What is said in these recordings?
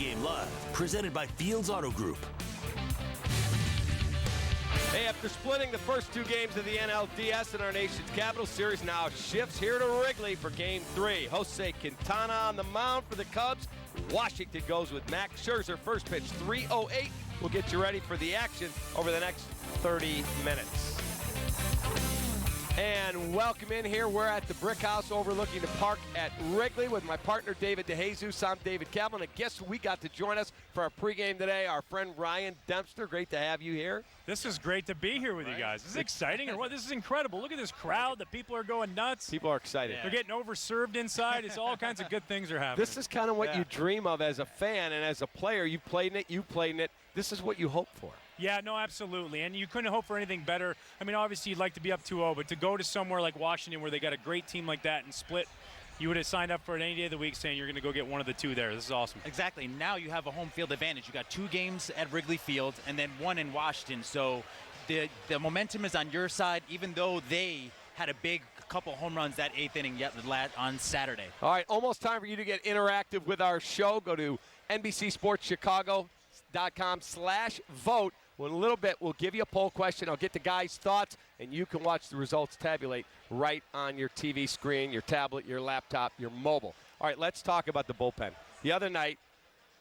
Pregame Live, presented by Fields Auto Group. Hey, after splitting the first two games of the NLDS in our nation's capital, series now shifts here to Wrigley for Game 3. Jose Quintana on the mound for the Cubs. Washington goes with Max Scherzer. First pitch, 3:08. We'll get you ready for the action over the next 30 minutes. And welcome in here. We're at the Brick House overlooking the park at Wrigley with my partner, David DeJesus. I'm David Kaplan. And guess who we got to join us for our pregame today? Our friend Ryan Dempster. Great to have you here. This is great to be here with you guys. This is exciting. Or what? This is incredible. Look at this crowd. The people are going nuts. People are excited. They're getting overserved inside. It's all kinds of good things are happening. This is kind of what you dream of as a fan and as a player. You've played in it. This is what you hope for. Yeah, no, absolutely. And you couldn't hope for anything better. I mean, obviously you'd like to be up 2-0, but to go to somewhere like Washington where they got a great team like that and split, you would have signed up for it any day of the week saying you're going to go get one of the two there. This is awesome. Exactly. Now you have a home field advantage. You got 2 games at Wrigley Field and then 1 in Washington. So the momentum is on your side, even though they had a big couple home runs that 8th inning on Saturday. All right, almost time for you to get interactive with our show. Go to NBCSportsChicago.com/vote. Well, in a little bit, we'll give you a poll question. I'll get the guys' thoughts, and you can watch the results tabulate right on your TV screen, your tablet, your laptop, your mobile. All right, let's talk about the bullpen. The other night,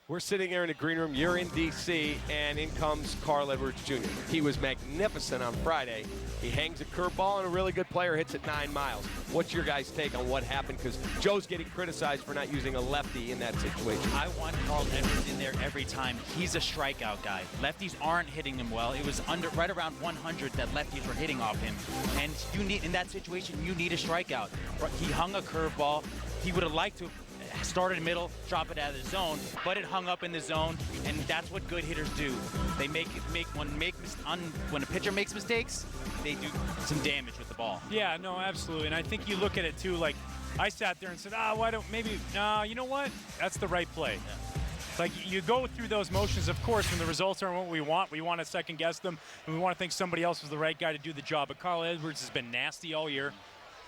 we're sitting there in the green room. You're in D.C., and in comes Carl Edwards Jr. He was magnificent on Friday. He hangs a curveball, and a really good player hits it 9 miles. What's your guys' take on what happened? Because Joe's getting criticized for not using a lefty in that situation. I want Carl Edwards in there every time. He's a strikeout guy. Lefties aren't hitting him well. It was right around 100 that lefties were hitting off him. And in that situation, you need a strikeout. He hung a curveball. He would have liked to start in the middle, drop it out of the zone, but it hung up in the zone, and that's what good hitters do. They when a pitcher makes mistakes, they do some damage with the ball. Yeah, no, absolutely. And I think you look at it too, like I sat there and said, you know what? That's the right play. Yeah. Like you go through those motions, of course, when the results aren't what we want to second guess them, and we want to think somebody else was the right guy to do the job. But Carl Edwards has been nasty all year.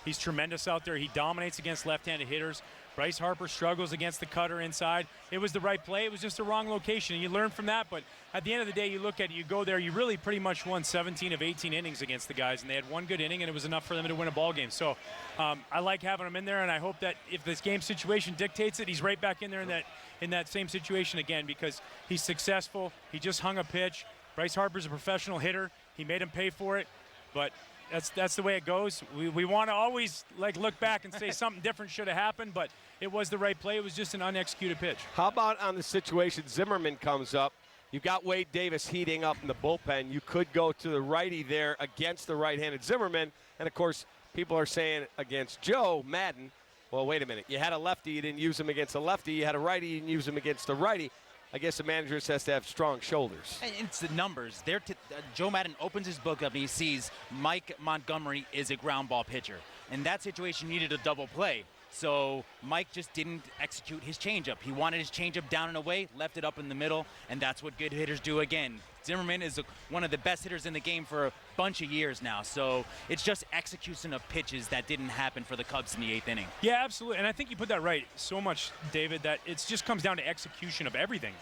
He's tremendous out there. He dominates against left-handed hitters. Bryce Harper struggles against the cutter inside. It was the right play. It was just the wrong location. And you learn from that. But at the end of the day, you look at it, you go there, you really pretty much won 17 of 18 innings against the guys. And they had one good inning, and it was enough for them to win a ball game. So I like having him in there, and I hope that if this game situation dictates it, he's right back in there in that same situation again because he's successful. He just hung a pitch. Bryce Harper's a professional hitter. He made him pay for it. But that's the way it goes. We want to always look back and say something different should have happened, but it was the right play. It was just an unexecuted pitch. How about on the situation Zimmerman comes up? You've got Wade Davis heating up in the bullpen. You could go to the righty there against the right-handed Zimmerman, and of course people are saying against Joe Madden, well, wait a minute. You had a lefty, you didn't use him against a lefty. You had a righty, you didn't use him against a righty. I guess the manager has to have strong shoulders. And it's the numbers. Joe Madden opens his book up and he sees Mike Montgomery is a ground ball pitcher. In that situation, he needed a double play. So Mike just didn't execute his changeup. He wanted his changeup down and away, left it up in the middle, and that's what good hitters do again. Zimmerman is one of the best hitters in the game for a bunch of years now. So it's just execution of pitches that didn't happen for the Cubs in the 8th inning. Yeah, absolutely. And I think you put that right so much, David, that it just comes down to execution of everything.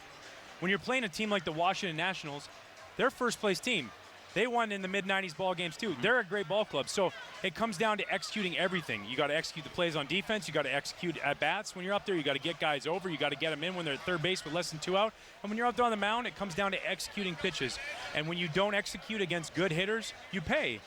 When you're playing a team like the Washington Nationals, their first-place team, they won in the mid-'90s ball games too. They're a great ball club. So it comes down to executing everything. You got to execute the plays on defense. You got to execute at-bats. When you're up there, you got to get guys over. You got to get them in when they're at third base with less than 2 out. And when you're up there on the mound, it comes down to executing pitches. And when you don't execute against good hitters, you pay.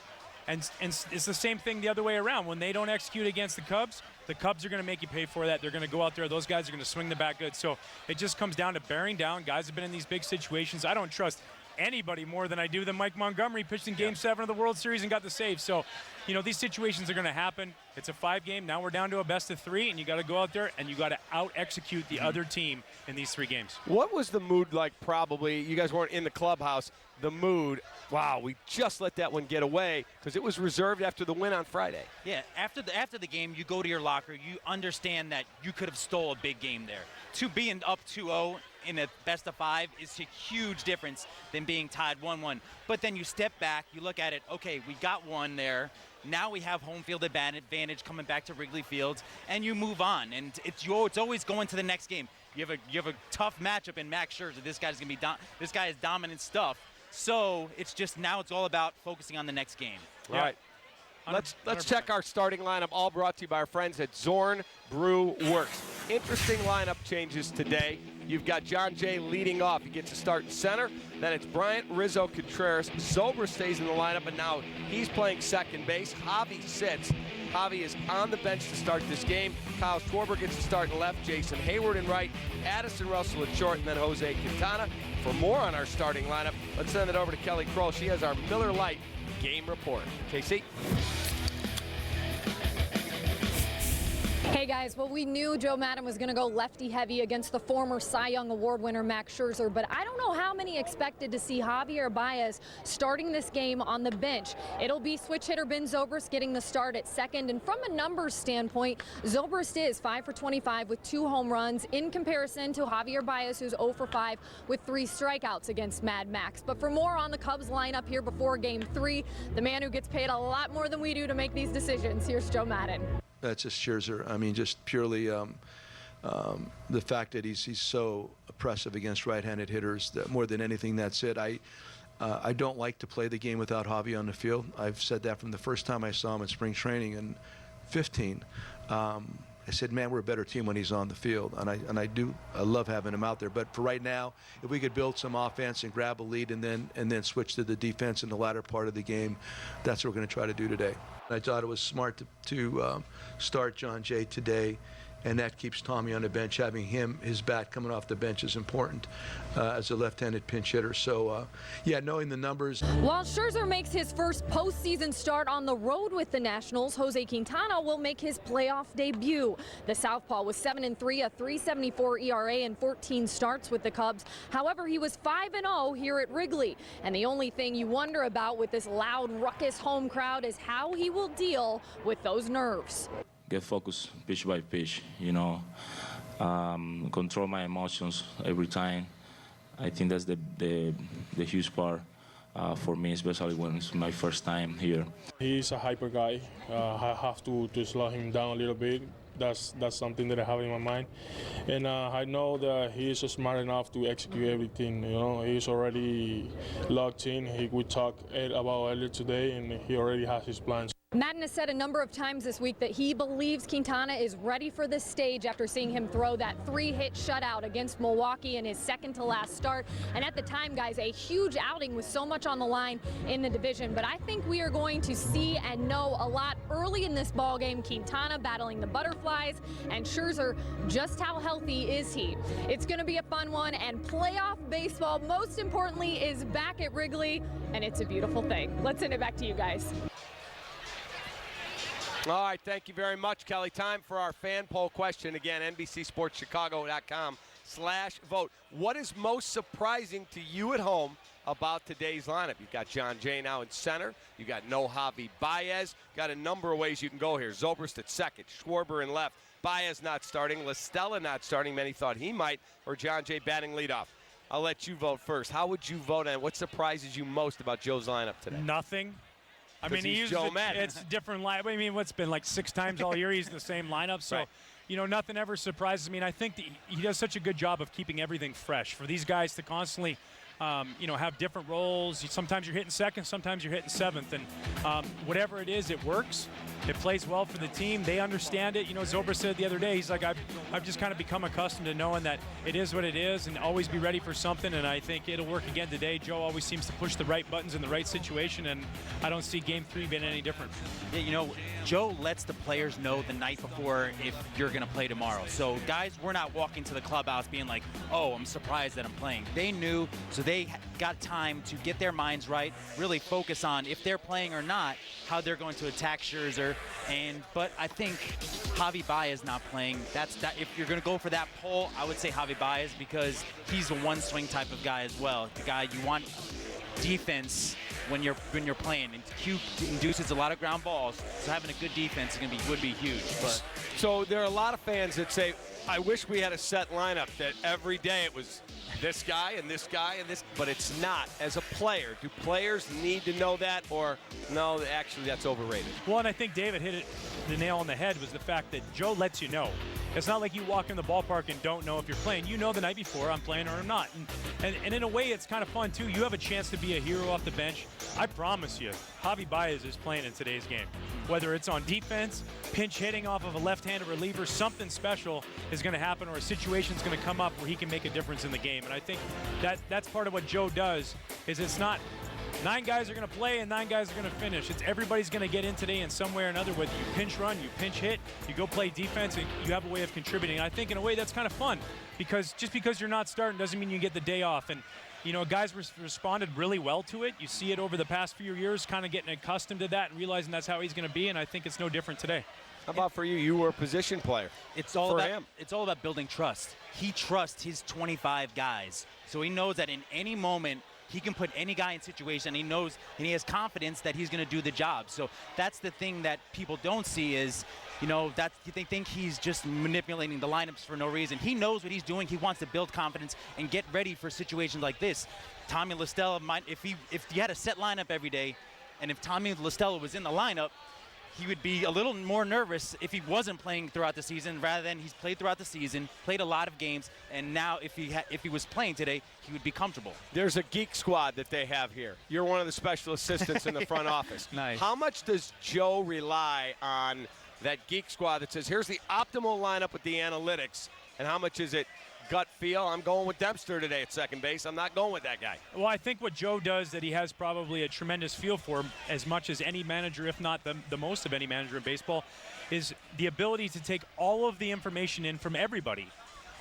And it's the same thing the other way around. When they don't execute against the Cubs are going to make you pay for that. They're going to go out there. Those guys are going to swing the bat good. So it just comes down to bearing down. Guys have been in these big situations. I don't trust anybody more than I do than Mike Montgomery. Pitched in Game 7 of the World Series and got the save. So, these situations are going to happen. It's a 5-game. Now we're down to a best-of-3, and you got to go out there and you got to out-execute the other team in these 3 games. What was the mood like? Probably you guys weren't in the clubhouse. The mood. Wow, we just let that one get away because it was reserved after the win on Friday. Yeah, after the game, you go to your locker. You understand that you could have stole a big game there. To being up 2-0 in a best-of-5 is a huge difference than being tied 1-1. But then you step back, you look at it, okay, we got one there. Now we have home field advantage coming back to Wrigley Field, and you move on. And it's always going to the next game. You have a tough matchup in Max Scherzer. This guy is dominant stuff. So it's just now it's all about focusing on the next game. All right. Let's check our starting lineup, all brought to you by our friends at Zorn Brew Works. Interesting lineup changes today. You've got John Jay leading off. He gets to start in center. Then it's Bryant, Rizzo, Contreras. Zobrist stays in the lineup, and now he's playing second base. Javi sits. Javi is on the bench to start this game. Kyle Schwarber gets to start in left. Jason Hayward in right. Addison Russell at short, and then Jose Quintana. For more on our starting lineup, let's send it over to Kelly Kroll. She has our Miller Lite game report. KC. Hey guys, well, we knew Joe Maddon was going to go lefty heavy against the former Cy Young Award winner Max Scherzer, but I don't know how many expected to see Javier Baez starting this game on the bench. It'll be switch hitter Ben Zobrist getting the start at second, and from a numbers standpoint, Zobrist is 5 for 25 with 2 home runs in comparison to Javier Baez, who's 0 for 5 with 3 strikeouts against Mad Max. But for more on the Cubs lineup here before Game 3, the man who gets paid a lot more than we do to make these decisions, here's Joe Maddon. That's just Scherzer. I mean, just purely the fact that he's so oppressive against right-handed hitters. That more than anything, that's it. I don't like to play the game without Javi on the field. I've said that from the first time I saw him in spring training in 15. I said, man, we're a better team when he's on the field, and I love having him out there. But for right now, if we could build some offense and grab a lead and then switch to the defense in the latter part of the game, that's what we're going to try to do today. I thought it was smart to start John Jay today, and that keeps Tommy on the bench. Having his bat coming off the bench is important as a left-handed pinch hitter. So, yeah, knowing the numbers. While Scherzer makes his first postseason start on the road with the Nationals, Jose Quintana will make his playoff debut. The southpaw was 7-3, a 3.74 ERA, and 14 starts with the Cubs. However, he was 5-0 here at Wrigley. And the only thing you wonder about with this loud, ruckus home crowd is how he will deal with those nerves. Get focused pitch by pitch, control my emotions every time. I think that's the huge part for me, especially when it's my first time here. He's a hyper guy. I have to slow him down a little bit. That's something that I have in my mind. And I know that he is smart enough to execute everything. He's already locked in. We talked about earlier today, and he already has his plans. Maddon has said a number of times this week that he believes Quintana is ready for this stage after seeing him throw that 3-hit shutout against Milwaukee in his second-to-last start. And at the time, guys, a huge outing with so much on the line in the division. But I think we are going to see and know a lot early in this ballgame. Quintana battling the butterflies, and Scherzer, just how healthy is he? It's going to be a fun one, and playoff baseball, most importantly, is back at Wrigley, and it's a beautiful thing. Let's send it back to you guys. All right, thank you very much, Kelly. Time for our fan poll question. Again, NBCSportsChicago.com/vote. What is most surprising to you at home about today's lineup? You've got John Jay now in center. You got no Javi Baez. Got a number of ways you can go here. Zobrist at second, Schwarber in left, Baez not starting, LaStella not starting. Many thought he might, or John Jay batting leadoff. I'll let you vote first. How would you vote, and what surprises you most about Joe's lineup today? Nothing. I mean, he uses it's different lineup. I mean, what's been like 6 times all year, he's the same lineup. So, right. Nothing ever surprises me. And I think that he does such a good job of keeping everything fresh. For these guys to constantly, have different roles. Sometimes you're hitting second, sometimes you're hitting seventh. And whatever it is, it works. It plays well for the team. They understand it. Zobrist said the other day, he's like, I've just kind of become accustomed to knowing that it is what it is and always be ready for something. And I think it'll work again today. Joe always seems to push the right buttons in the right situation, and I don't see Game 3 being any different. Yeah, Joe lets the players know the night before if you're going to play tomorrow. So, guys, we're not walking to the clubhouse being like, oh, I'm surprised that I'm playing. They knew, so they got time to get their minds right, really focus on if they're playing or not, how they're going to attack Scherzer. But I think Javi Baez not playing, if you're going to go for that poll, I would say Javi Baez, because he's a one-swing type of guy as well. The guy you want defense when you're playing, and Q induces a lot of ground balls, so having a good defense would be huge. But so there are a lot of fans that say, I wish we had a set lineup that every day it was this guy and this guy and this, but it's not. As a player, do players need to know that, or no, actually that's overrated? Well, and I think David hit the nail on the head was the fact that Joe lets you know. It's not like you walk in the ballpark and don't know if you're playing. You know the night before I'm playing or I'm not. And in a way, it's kind of fun, too. You have a chance to be a hero off the bench. I promise you, Javi Baez is playing in today's game. Whether it's on defense, pinch hitting off of a left-handed reliever, something special is going to happen, or a situation's going to come up where he can make a difference in the game. And I think that's part of what Joe does, is it's not 9 guys are going to play and 9 guys are going to finish. It's everybody's going to get in today in some way or another, whether you pinch run, you pinch hit, you go play defense, and you have a way of contributing. And I think in a way that's kind of fun, because just because you're not starting doesn't mean you get the day off. And you know, guys responded really well to it. You see it over the past few years, kind of getting accustomed to that and realizing that's how he's going to be, and I think it's no different today. How about for you? You were a position player. It's all about building trust. He trusts his 25 guys, so he knows that in any moment he can put any guy in situation. He knows, and he has confidence that he's going to do the job. So that's the thing that people don't see is, you know, that they think he's just manipulating the lineups for no reason. He knows what he's doing. He wants to build confidence and get ready for situations like this. Tommy La Stella might, if he had a set lineup every day, and if Tommy La Stella was in the lineup, he would be a little more nervous if he wasn't playing throughout the season, rather than he's played throughout the season, played a lot of games, and now if he was playing today, he would be comfortable. There's a geek squad that they have here. You're one of the special assistants in the front office. Nice. How much does Joe rely on that geek squad that says, here's the optimal lineup with the analytics, and how much is it gut feel? I'm going with Dempster today at second base. I'm not going with that guy. Well, I think what Joe does that he has probably a tremendous feel for, as much as any manager, if not the most of any manager in baseball, is the ability to take all of the information in from everybody.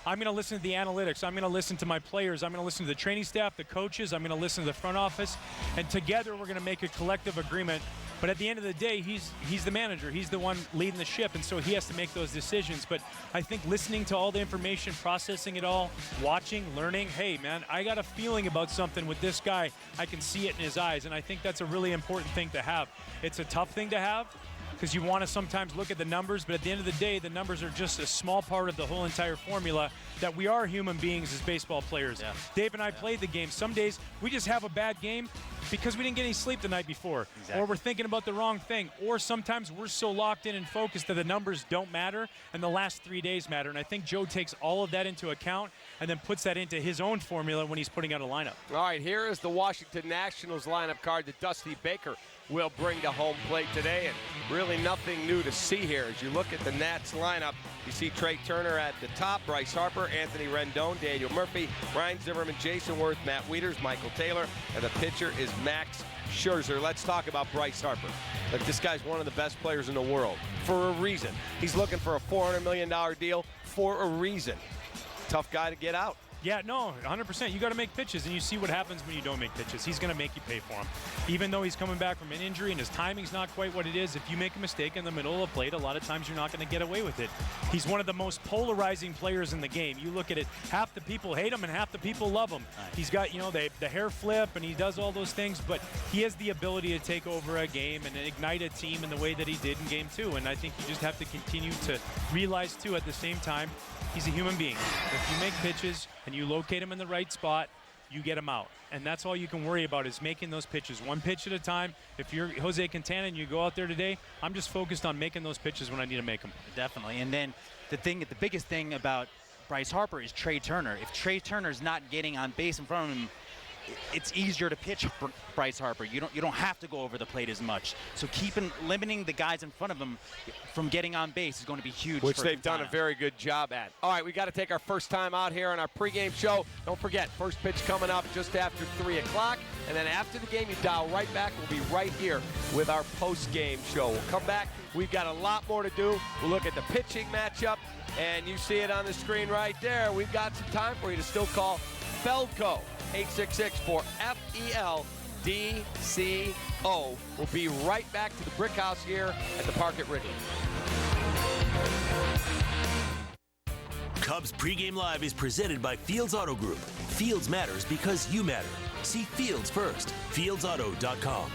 I'm going to listen to the analytics. I'm going to listen to my players. I'm going to listen to the training staff, the coaches. I'm going to listen to the front office. And together we're going to make a collective agreement. But at the end of the day, he's the manager. He's the one leading the ship, and so he has to make those decisions. But I think listening to all the information, processing it all, watching, learning, hey, man, I got a feeling about something with this guy. I can see it in his eyes, and I think that's a really important thing to have. It's a tough thing to have, because you want to sometimes look at the numbers, but at the end of the day, the numbers are just a small part of the whole entire formula, that we are human beings as baseball players. Yeah. Dave and I played the game. Some days we just have a bad game because we didn't get any sleep the night before, or we're thinking about the wrong thing, or sometimes we're so locked in and focused that the numbers don't matter and the last 3 days matter. And I think Joe takes all of that into account and then puts that into his own formula when he's putting out a lineup. All right, here is the Washington Nationals lineup card that Dusty Baker will bring to home plate today, and really nothing new to see here. As you look at the Nats lineup, you see Trey Turner at the top, Bryce Harper, Anthony Rendon, Daniel Murphy, Ryan Zimmerman, Jason Worth, Matt Wieters, Michael Taylor, and the pitcher is Max Scherzer. Let's talk about Bryce Harper. Look, this guy's one of the best players in the world for a reason. He's looking for a $400 million deal for a reason. Tough guy to get out. Yeah, no, 100%. You got to make pitches, and you see what happens when you don't make pitches. He's going to make you pay for them. Even though he's coming back from an injury and his timing's not quite what it is, if you make a mistake in the middle of the plate, a lot of times you're not going to get away with it. He's one of the most polarizing players in the game. You look at it, half the people hate him and half the people love him. Nice. He's got, you know, the hair flip, and he does all those things, but he has the ability to take over a game and ignite a team in the way that he did in Game 2. And I think you just have to continue to realize, too, at the same time, he's a human being. If you make pitches and you locate him in the right spot, you get him out. And that's all you can worry about, is making those pitches one pitch at a time. If you're Jose Quintana and you go out there today, I'm just focused on making those pitches when I need to make them. Definitely. And then the biggest thing about Bryce Harper is Trey Turner. If Trey Turner's not getting on base in front of him, it's easier to pitch Bryce Harper. You don't have to go over the plate as much. So limiting the guys in front of him from getting on base is going to be huge. Which they've done a very good job at. All right, we got to take our first time out here on our pregame show. Don't forget, first pitch coming up just after 3 o'clock. And then after the game, you dial right back. We'll be right here with our post-game show. We'll come back. We've got a lot more to do. We'll look at the pitching matchup. And you see it on the screen right there. We've got some time for you to still call Feldco. 866-4FELDCO. We'll be right back to the Brick House here at the Park at Wrigley. Cubs Pregame Live is presented by Fields Auto Group. Fields matters because you matter. See Fields first. FieldsAuto.com.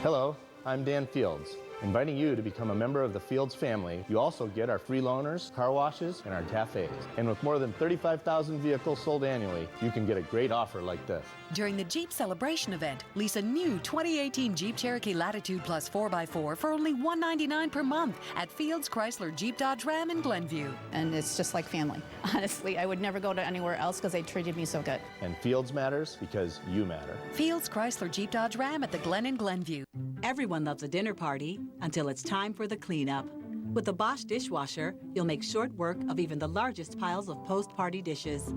Hello, I'm Dan Fields. inviting you to become a member of the Fields family. You also get our free loaners, car washes, and our cafes. And with more than 35,000 vehicles sold annually, you can get a great offer like this. During the Jeep Celebration event, lease a new 2018 Jeep Cherokee Latitude Plus 4x4 for only $199 per month at Fields Chrysler Jeep Dodge Ram in Glenview. And it's just like family. Honestly, I would never go to anywhere else because they treated me so good. And Fields matters because you matter. Fields Chrysler Jeep Dodge Ram at the Glen in Glenview. Everyone loves a dinner party until it's time for the cleanup. With the Bosch dishwasher, you'll make short work of even the largest piles of post-party dishes.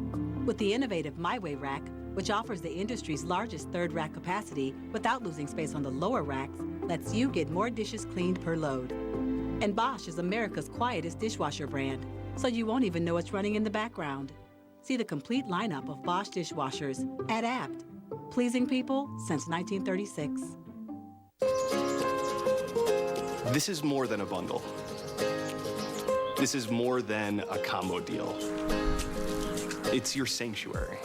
With the innovative My Way rack, which offers the industry's largest third rack capacity without losing space on the lower racks, lets you get more dishes cleaned per load. And Bosch is America's quietest dishwasher brand, so you won't even know it's running in the background. See the complete lineup of Bosch dishwashers at Abt, pleasing people since 1936. This is more than a bundle. This is more than a combo deal. It's your sanctuary,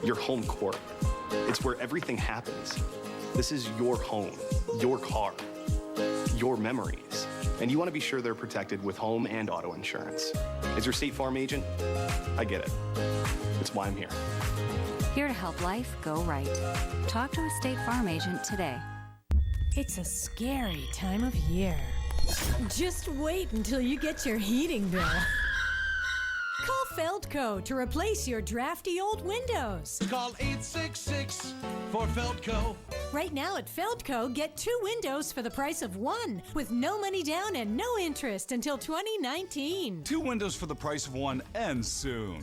your home court. It's where everything happens. This is your home, your car, your memories. And you want to be sure they're protected with home and auto insurance. As your State Farm agent, I get it. It's why I'm here. Here to help life go right. Talk to a State Farm agent today. It's a scary time of year. Just wait until you get your heating bill. Call Feldco to replace your drafty old windows. Call 866 for Feldco. Right now at Feldco, get 2 windows for the price of 1 with no money down and no interest until 2019. 2 windows for the price of 1 ends soon.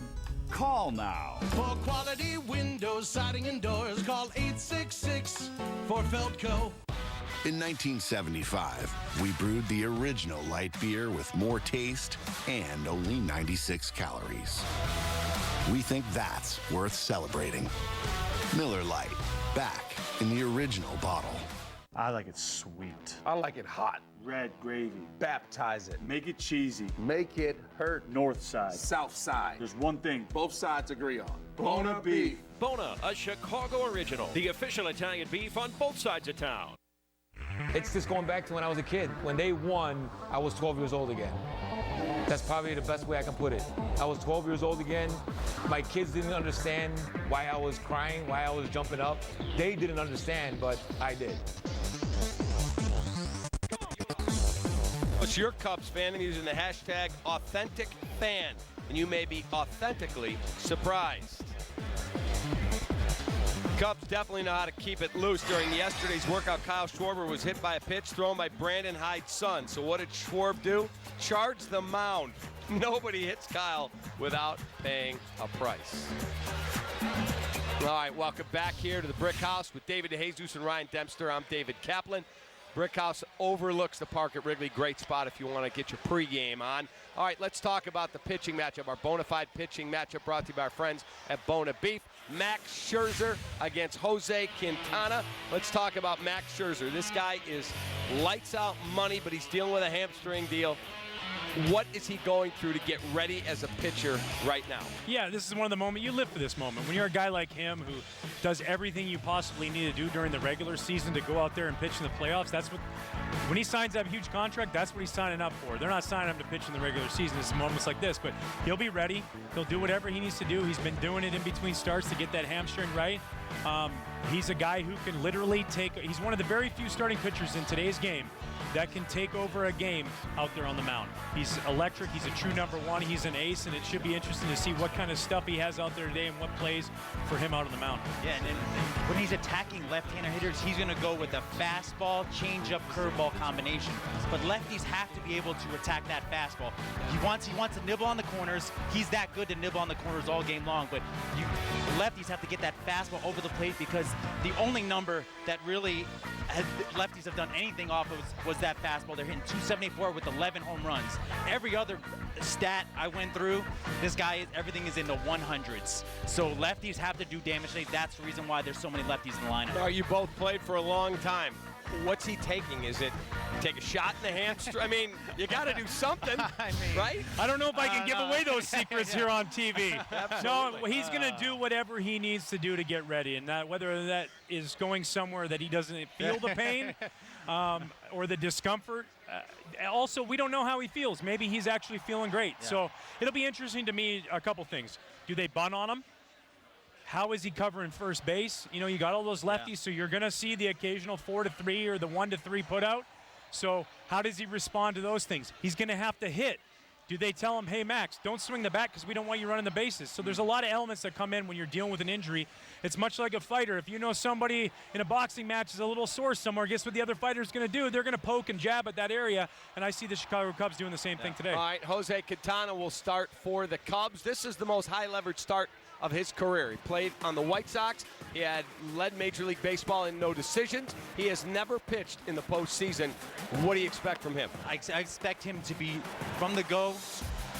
Call now. For quality windows, siding, and doors, call 866 for Feldco. In 1975, we brewed the original light beer with more taste and only 96 calories. We think that's worth celebrating. Miller Lite, back in the original bottle. I like it sweet. I like it hot. Red gravy. Baptize it. Make it cheesy. Make it hurt. North side. South side. There's one thing both sides agree on. Bona beef. Bona, a Chicago original. The official Italian beef on both sides of town. It's just going back to when I was a kid. When they won, I was 12 years old again. That's probably the best way I can put it. I was 12 years old again. My kids didn't understand why I was crying, why I was jumping up. They didn't understand, but I did. It's your Cubs fan and using the hashtag #AuthenticFan, and you may be authentically surprised. Cubs definitely know how to keep it loose. During yesterday's workout, Kyle Schwarber was hit by a pitch thrown by Brandon Hyde's son. So what did Schwarb do? Charge the mound. Nobody hits Kyle without paying a price. All right, welcome back here to the Brick House with David DeJesus and Ryan Dempster. I'm David Kaplan. Brick House overlooks the park at Wrigley. Great spot if you want to get your pregame on. All right, let's talk about the pitching matchup, our bona fide pitching matchup brought to you by our friends at Bona Beef. Max Scherzer against Jose Quintana. Let's talk about Max Scherzer. This guy is lights out money, but he's dealing with a hamstring deal. What is he going through to get ready as a pitcher right now? Yeah, this is one of the moments, you live for this moment. When you're a guy like him who does everything you possibly need to do during the regular season to go out there and pitch in the playoffs, that's what, when he signs that huge contract, that's what he's signing up for. They're not signing him to pitch in the regular season. It's moments like this, but he'll be ready. He'll do whatever he needs to do. He's been doing it in between starts to get that hamstring right. He's a guy who can literally he's one of the very few starting pitchers in today's game that can take over a game out there on the mound. He's electric. He's a true number one. He's an ace, and it should be interesting to see what kind of stuff he has out there today and what plays for him out on the mound. Yeah, and when he's attacking left-hander hitters, he's going to go with a fastball, changeup, curveball combination. But lefties have to be able to attack that fastball. He wants to nibble on the corners. He's that good to nibble on the corners all game long. But lefties have to get that fastball over the plate because the only number that really lefties have done anything off of was that fastball. They're hitting 274 with 11 home runs. Every other stat I went through, this guy, everything is in the 100s. So lefties have to do damage today. That's the reason why there's so many lefties in the lineup. You both played for a long time. what's he taking? Is it take a shot in the hamstring? I mean, you got to do something, right? I don't know if I can give away those secrets here on TV. No, he's going to do whatever he needs to do to get ready, and that, whether that is going somewhere that he doesn't feel the pain or the discomfort. Also, we don't know how he feels. Maybe he's actually feeling great. Yeah. So it'll be interesting to me, a couple things. Do they bunt on him? How is he covering first base? You know, you got all those lefties, so you're going to see the occasional 4-3 or the 1-3 put out. So how does he respond to those things? He's going to have to hit. Do they tell him, hey, Max, don't swing the bat because we don't want you running the bases? So there's a lot of elements that come in when you're dealing with an injury. It's much like a fighter. If you know somebody in a boxing match is a little sore somewhere, guess what the other fighter's going to do? They're going to poke and jab at that area, and I see the Chicago Cubs doing the same thing today. All right, Jose Quintana will start for the Cubs. This is the most high-leverage start of his career. He played on the White Sox. He had led Major League Baseball in no decisions. He has never pitched in the postseason. What do you expect from him? I expect him to be, from the go,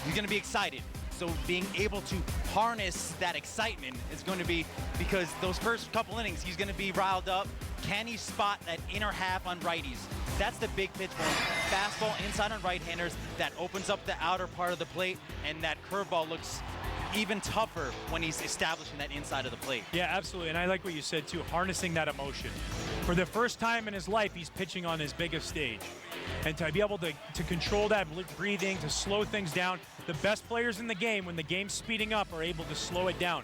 he's going to be excited. So being able to harness that excitement is going to be, because those first couple innings, he's going to be riled up. Can he spot that inner half on righties? That's the big pitch for him. Fastball inside on right-handers that opens up the outer part of the plate, and that curveball looks even tougher when he's establishing that inside of the plate. Yeah, absolutely. And I like what you said, too, harnessing that emotion. For the first time in his life, he's pitching on his biggest stage. And to be able to control that breathing, to slow things down, the best players in the game, when the game's speeding up, are able to slow it down.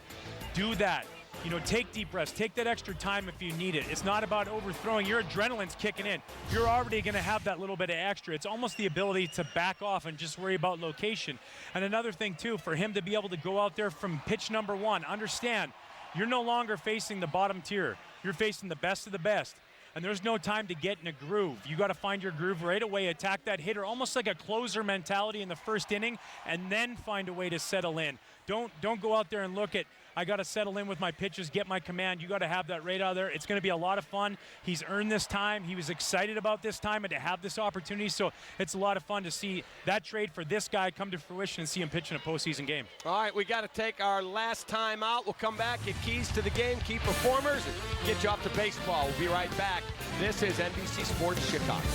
Do that. You know, take deep breaths. Take that extra time if you need it. It's not about overthrowing. Your adrenaline's kicking in. You're already going to have that little bit of extra. It's almost the ability to back off and just worry about location. And another thing, too, for him to be able to go out there from pitch number one, understand, you're no longer facing the bottom tier. You're facing the best of the best. And there's no time to get in a groove. You got to find your groove right away, attack that hitter, almost like a closer mentality in the first inning, and then find a way to settle in. Don't go out there and look at, I got to settle in with my pitches, get my command. You got to have that right out there. It's going to be a lot of fun. He's earned this time. He was excited about this time and to have this opportunity. So it's a lot of fun to see that trade for this guy come to fruition and see him pitch in a postseason game. All right, we got to take our last time out. We'll come back, get keys to the game, key performers, and get you off to baseball. We'll be right back. This is NBC Sports Chicago.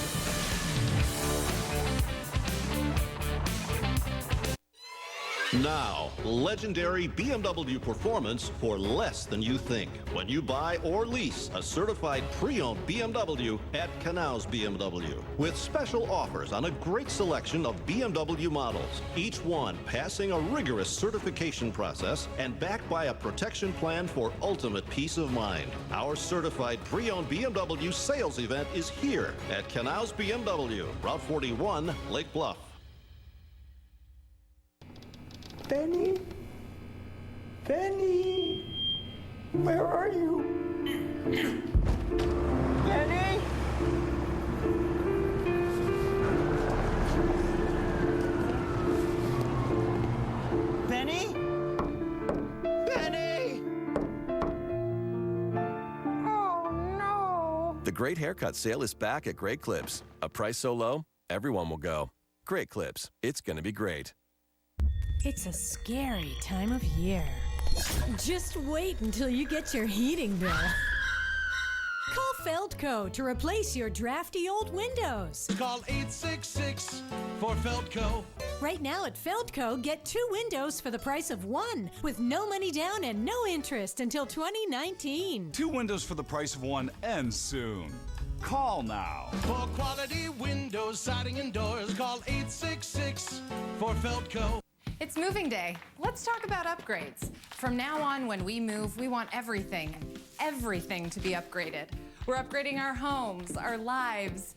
Now, legendary BMW performance for less than you think when you buy or lease a certified pre-owned BMW at Canals BMW. With special offers on a great selection of BMW models, each one passing a rigorous certification process and backed by a protection plan for ultimate peace of mind. Our certified pre-owned BMW sales event is here at Canals BMW, Route 41, Lake Bluff. Benny? Benny? Where are you? Benny? Benny? Benny? Oh, no. The Great Haircut Sale is back at Great Clips. A price so low, everyone will go. Great Clips. It's going to be great. It's a scary time of year. Just wait until you get your heating bill. Call Feldco to replace your drafty old windows. Call 866 for Feldco. Right now at Feldco, get 2 windows for the price of 1, with no money down and no interest until 2019. 2 windows for the price of 1 ends soon. Call now. For quality windows, siding, and doors, call 866 for Feldco. It's moving day. Let's talk about upgrades. From now on, when we move, we want everything to be upgraded. We're upgrading our homes, our lives,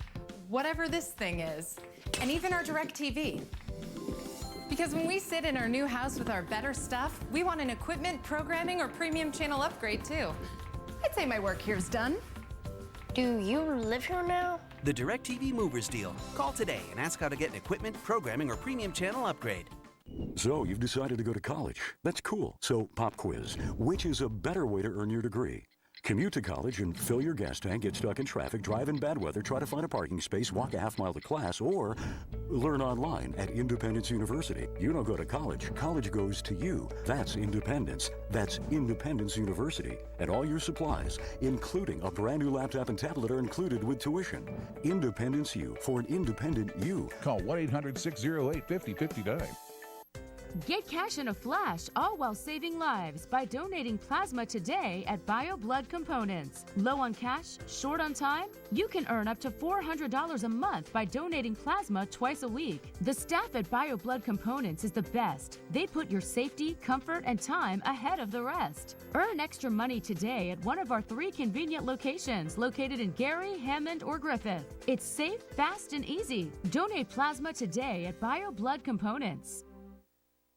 whatever this thing is, and even our DirecTV. Because when we sit in our new house with our better stuff, we want an equipment, programming, or premium channel upgrade too. I'd say my work here's done. Do you live here now? The DirecTV Movers Deal. Call today and ask how to get an equipment, programming, or premium channel upgrade. So you've decided to go to college. That's cool. So pop quiz. Which is a better way to earn your degree? Commute to college and fill your gas tank, get stuck in traffic, drive in bad weather, try to find a parking space, walk a half mile to class, or learn online at Independence University. You don't go to college. College goes to you. That's independence. That's Independence University. And all your supplies, including a brand new laptop and tablet, are included with tuition. Independence U for an independent you. Call 1-800-608-5059. Get cash in a flash, all while saving lives by donating plasma today at BioBlood Components. Low on cash? Short on time? You can earn up to $400 a month by donating plasma twice a week. The staff at BioBlood Components is the best. They put your safety, comfort, and time ahead of the rest. Earn extra money today at one of our 3 convenient locations located in Gary, Hammond, or Griffith. It's safe, fast, and easy. Donate plasma today at BioBlood Components.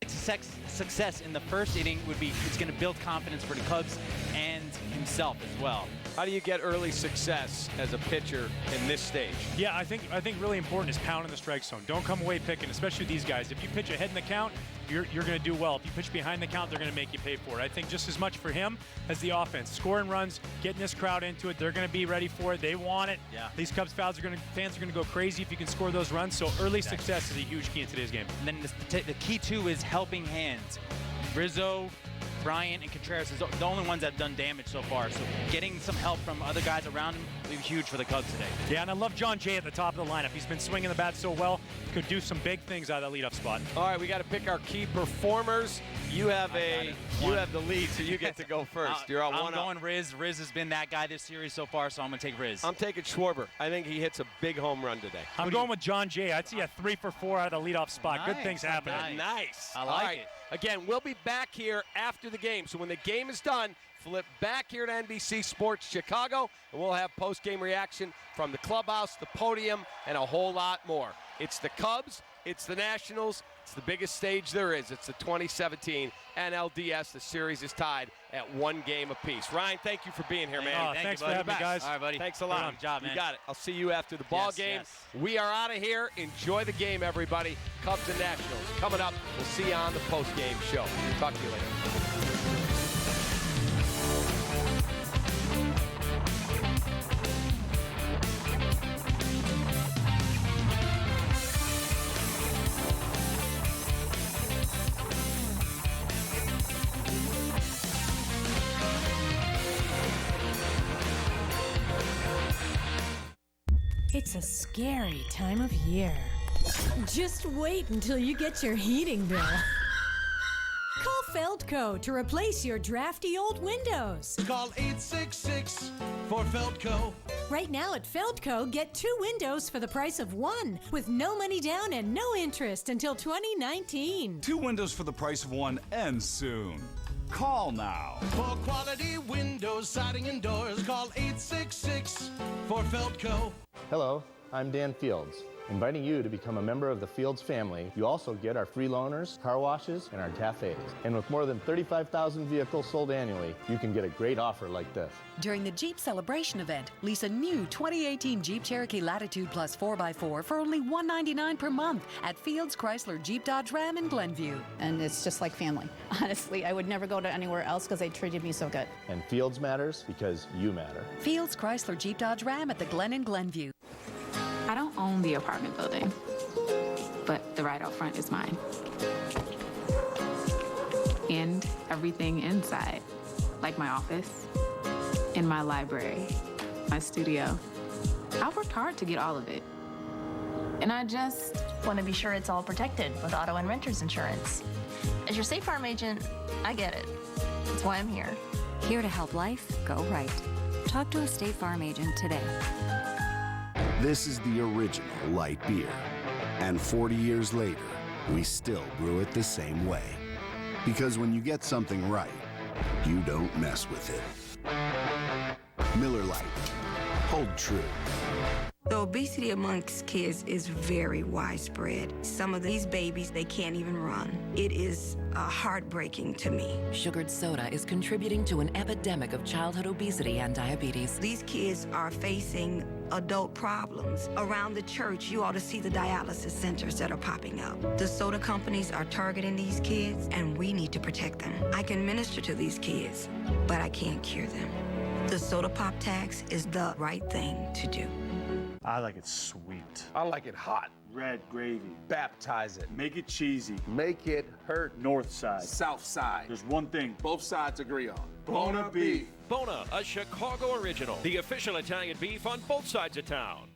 Success in the first inning it's going to build confidence for the Cubs and himself as well. How do you get early success as a pitcher in this stage? Yeah, I think really important is pounding the strike zone. Don't come away picking, especially these guys. If you pitch ahead in the count, you're going to do well. If you pitch behind the count, they're going to make you pay for it. I think just as much for him as the offense. Scoring runs, getting this crowd into it. They're going to be ready for it. They want it. Yeah. These Cubs fans are going to go crazy if you can score those runs. So early success is a huge key in today's game. And then the key too is helping hands. Rizzo, Bryant, and Contreras is the only ones that have done damage so far. So getting some help from other guys around him will be huge for the Cubs today. Yeah, and I love John Jay at the top of the lineup. He's been swinging the bat so well. Could do some big things out of that leadoff spot. All right, we got to pick our key performers. You have the lead, so you get to go first. You're on one. I'm going Riz. Riz has been that guy this series so far, so I'm going to take Riz. I'm taking Schwarber. I think he hits a big home run today. I'm going with John Jay. I'd see a 3 for 4 out of the leadoff spot. Good things happening. Nice. I like it. Again, we'll be back here after the game. So when the game is done, flip back here to NBC Sports Chicago, and we'll have post-game reaction from the clubhouse, the podium, and a whole lot more. It's the Cubs. It's the Nationals. It's the biggest stage there is. It's the 2017 NLDS. The series is tied at 1 game apiece. Ryan, thank you for being here, man. Thanks for having me, guys. All right, buddy. Thanks a lot. Good job, man. You got it. I'll see you after the ball game. Yes. We are out of here. Enjoy the game, everybody. Cubs and Nationals coming up. We'll see you on the post-game show. Talk to you later. It's a scary time of year. Just wait until you get your heating bill. Call Feldco to replace your drafty old windows. Call 866 for Feldco. Right now at Feldco, get 2 windows for the price of 1 with no money down and no interest until 2019. 2 windows for the price of 1 ends soon. Call now. For quality windows, siding, and doors, call 866 for Feldco. Hello, I'm Dan Fields. Inviting you to become a member of the Fields family. You also get our free loaners, car washes, and our cafes. And with more than 35,000 vehicles sold annually, you can get a great offer like this. During the Jeep Celebration event, lease a new 2018 Jeep Cherokee Latitude Plus 4x4 for only $199 per month at Fields Chrysler Jeep Dodge Ram in Glenview. And it's just like family. Honestly, I would never go to anywhere else because they treated me so good. And Fields matters because you matter. Fields Chrysler Jeep Dodge Ram at the Glen in Glenview. I don't own the apartment building, but the right out front is mine. And everything inside, like my office, and my library, my studio. I worked hard to get all of it. And I just want to be sure it's all protected with auto and renter's insurance. As your State Farm agent, I get it. That's why I'm here. Here to help life go right. Talk to a State Farm agent today. This is the original light beer. And 40 years later, we still brew it the same way. Because when you get something right, you don't mess with it. Miller Lite. Hold true. The obesity amongst kids is very widespread. Some of these babies, they can't even run. It is heartbreaking to me. Sugared soda is contributing to an epidemic of childhood obesity and diabetes. These kids are facing adult problems. Around the church, you ought to see the dialysis centers that are popping up. The soda companies are targeting these kids, and we need to protect them. I can minister to these kids, but I can't cure them. The soda pop tax is the right thing to do. I like it sweet. I like it hot. Red gravy. Baptize it. Make it cheesy. Make it hurt. North side. South side. There's one thing both sides agree on. Bona beef. Bona, a Chicago original. The official Italian beef on both sides of town.